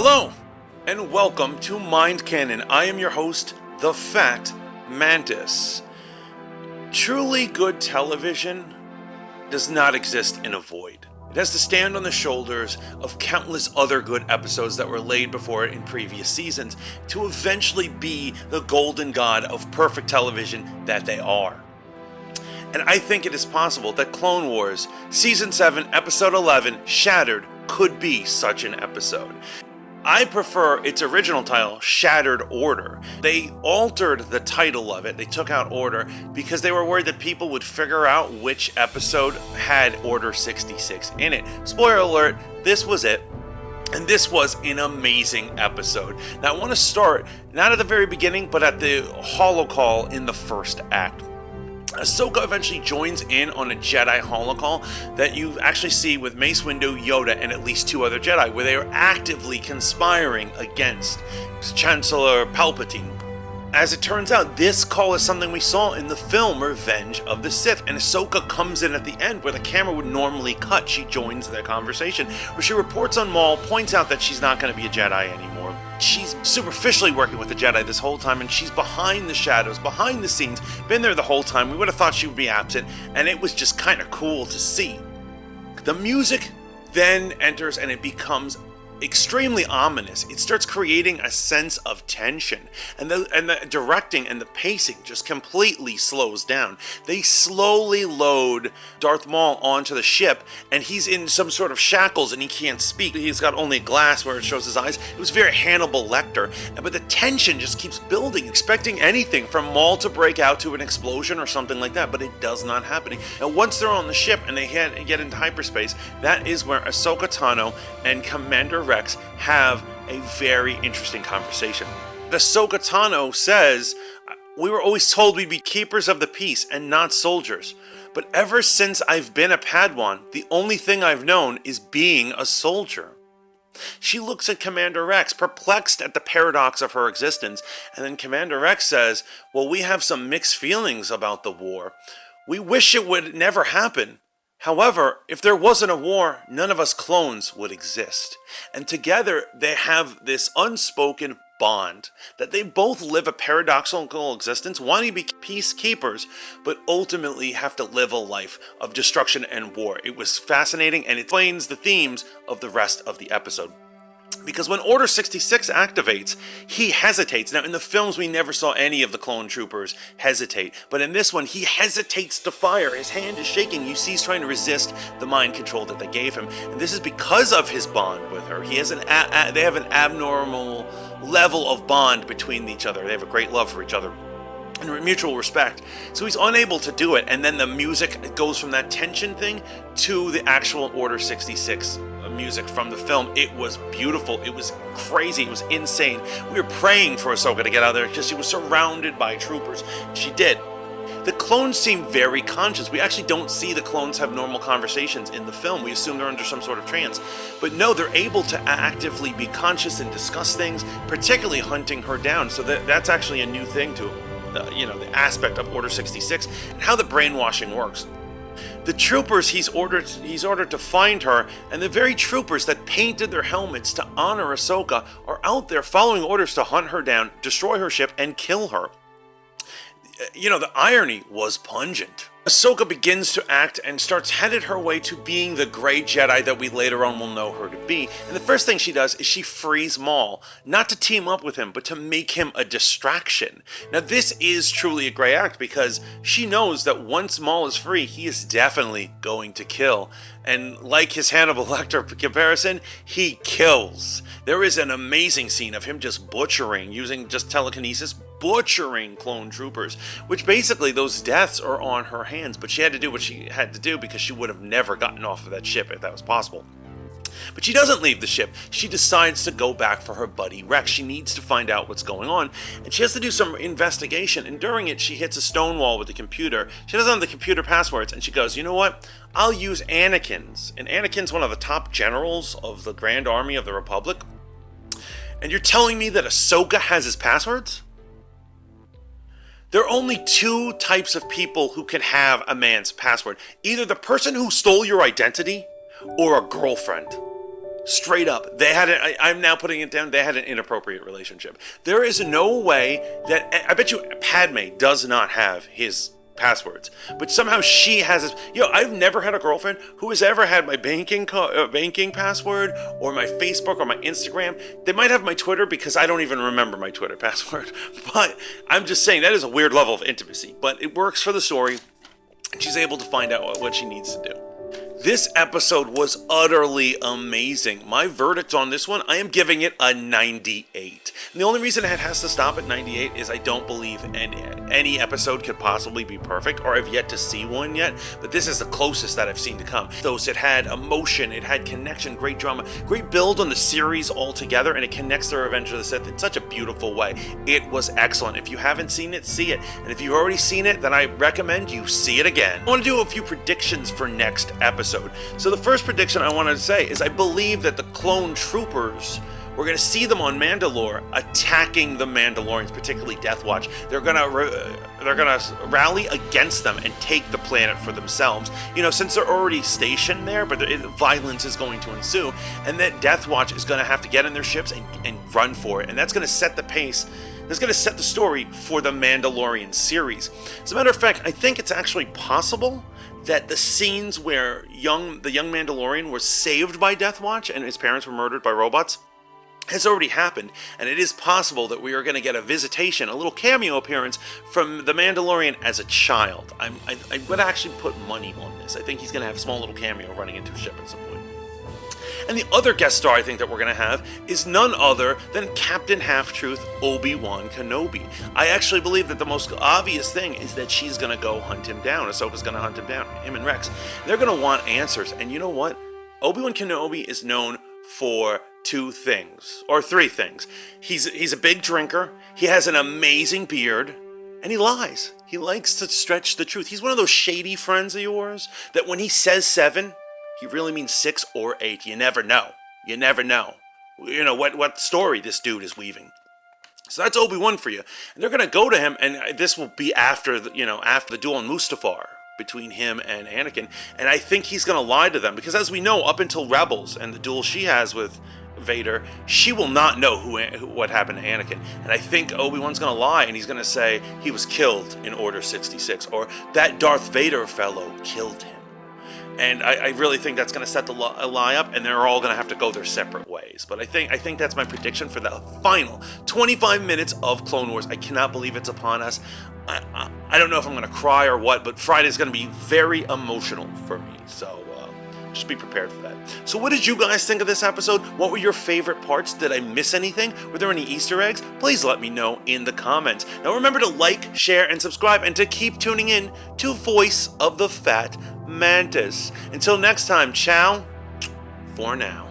Hello, and welcome to Mind Canon. I am your host, the FAT Mantis. Truly good television does not exist in a void. It has to stand on the shoulders of countless other good episodes that were laid before it in previous seasons to eventually be the golden god of perfect television that they are. And I think it is possible that Clone Wars Season 7, Episode 11, Shattered, could be such an episode. I prefer its original title, Shattered Order. They altered the title of it, they took out Order, because they were worried that people would figure out which episode had Order 66 in it. Spoiler alert, this was it. And this was an amazing episode. Now I want to start, not at the very beginning, but at the Holocall in the first act. Ahsoka eventually joins in on a Jedi Holocall that you actually see with Mace Windu, Yoda, and at least two other Jedi, where they are actively conspiring against Chancellor Palpatine. As it turns out, this call is something we saw in the film Revenge of the Sith, and Ahsoka comes in at the end where the camera would normally cut. She joins their conversation, where she reports on Maul, points out that she's not going to be a Jedi anymore. She's superficially working with the Jedi this whole time, and she's behind the shadows, behind the scenes, been there the whole time. We would have thought she would be absent, and it was just kind of cool to see. The music then enters, and it becomes extremely ominous. It starts creating a sense of tension, and the directing and the pacing just completely slows down. They slowly load Darth Maul onto the ship, and he's in some sort of shackles and he can't speak. He's got only glass where it shows his eyes. It was very Hannibal Lecter, but the tension just keeps building, expecting anything from Maul to break out to an explosion or something like that, but it does not happen. Now once they're on the ship and they get into hyperspace, that is where Ahsoka Tano and Commander Rex have a very interesting conversation. Ahsoka Tano says, "We were always told we'd be keepers of the peace and not soldiers. But ever since I've been a Padawan, the only thing I've known is being a soldier." She looks at Commander Rex, perplexed at the paradox of her existence, and then Commander Rex says, "Well, we have some mixed feelings about the war. We wish it would never happen. However, if there wasn't a war, none of us clones would exist." And together, they have this unspoken bond that they both live a paradoxical existence, wanting to be peacekeepers, but ultimately have to live a life of destruction and war. It was fascinating, and it explains the themes of the rest of the episode. Because when Order 66 activates, he hesitates. Now, in the films, we never saw any of the clone troopers hesitate. But in this one, he hesitates to fire. His hand is shaking. You see he's trying to resist the mind control that they gave him. And this is because of his bond with her. He has they have an abnormal level of bond between each other. They have a great love for each other and mutual respect. So he's unable to do it. And then the music goes from that tension thing to the actual Order 66 music from the film. It was beautiful. It was crazy. It was insane. We were praying for Ahsoka to get out of there because she was surrounded by troopers. She did. The clones seem very conscious. We actually don't see the clones have normal conversations in the film. We assume they're under some sort of trance. But no, they're able to actively be conscious and discuss things, particularly hunting her down. So that's actually a new thing to the aspect of Order 66 and how the brainwashing works. The troopers he's ordered to find her, and the very troopers that painted their helmets to honor Ahsoka are out there following orders to hunt her down, destroy her ship, and kill her. The irony was pungent. Ahsoka begins to act and starts headed her way to being the Grey Jedi that we later on will know her to be. And the first thing she does is she frees Maul, not to team up with him, but to make him a distraction. Now this is truly a Grey act because she knows that once Maul is free, he is definitely going to kill. And like his Hannibal Lecter comparison, he kills. There is an amazing scene of him just butchering, using just telekinesis, butchering clone troopers, which basically those deaths are on her hands, but she had to do what she had to do because she would have never gotten off of that ship if that was possible. But she doesn't leave the ship. She decides to go back for her buddy Rex. She needs to find out what's going on, and she has to do some investigation, and during it she hits a stone wall with the computer. She doesn't have the computer passwords, and she goes, "You know what? I'll use Anakin's." And Anakin's one of the top generals of the Grand Army of the Republic. And you're telling me that Ahsoka has his passwords? There are only two types of people who can have a man's password. Either the person who stole your identity or a girlfriend. Straight up. They had I'm now putting it down. They had an inappropriate relationship. There is no way that, I bet you Padme does not have his passwords, but somehow she has his. I've never had a girlfriend who has ever had my banking password or my Facebook or my Instagram. They might have my Twitter because I don't even remember my Twitter password. But I'm just saying that is a weird level of intimacy, but it works for the story. And she's able to find out what she needs to do. This episode was utterly amazing. My verdict on this one, I am giving it a 98. And the only reason it has to stop at 98 is I don't believe any episode could possibly be perfect, or I've yet to see one yet, but this is the closest that I've seen to come. It had emotion, it had connection, great drama, great build on the series altogether, and it connects to Revenge of the Sith in such a beautiful way. It was excellent. If you haven't seen it, see it. And if you've already seen it, then I recommend you see it again. I want to do a few predictions for next episode. So the first prediction I wanted to say is I believe that the clone troopers, we're going to see them on Mandalore attacking the Mandalorians, particularly Death Watch. They're going to rally against them and take the planet for themselves. Since they're already stationed there, but violence is going to ensue, and that Death Watch is going to have to get in their ships and run for it, and that's going to set the pace. That's going to set the story for the Mandalorian series. As a matter of fact, I think it's actually possible that the scenes where the young Mandalorian was saved by Death Watch and his parents were murdered by robots has already happened, and it is possible that we are going to get a visitation, a little cameo appearance from the Mandalorian as a child. I would actually put money on this. I think he's going to have a small little cameo running into a ship at some point. And the other guest star I think that we're going to have is none other than Captain Half-Truth Obi-Wan Kenobi. I actually believe that the most obvious thing is that she's going to go hunt him down. Ahsoka's going to hunt him down, him and Rex. They're going to want answers. And you know what? Obi-Wan Kenobi is known for three things. He's a big drinker. He has an amazing beard. And he lies. He likes to stretch the truth. He's one of those shady friends of yours that when he says 7... he really means 6 or 8. You never know. You never know. What story this dude is weaving. So that's Obi-Wan for you. And they're going to go to him, and this will be after the duel on Mustafar between him and Anakin. And I think he's going to lie to them, because as we know, up until Rebels and the duel she has with Vader, she will not know what happened to Anakin. And I think Obi-Wan's going to lie, and he's going to say he was killed in Order 66, or that Darth Vader fellow killed him. And I really think that's going to set the lie up, and they're all going to have to go their separate ways. But I think that's my prediction for the final 25 minutes of Clone Wars. I cannot believe it's upon us. I don't know if I'm going to cry or what, but Friday's going to be very emotional for me. So just be prepared for that. So what did you guys think of this episode? What were your favorite parts? Did I miss anything? Were there any Easter eggs? Please let me know in the comments. Now remember to like, share, and subscribe, and to keep tuning in to Voice of the Fat Mantis. Until next time, ciao for now.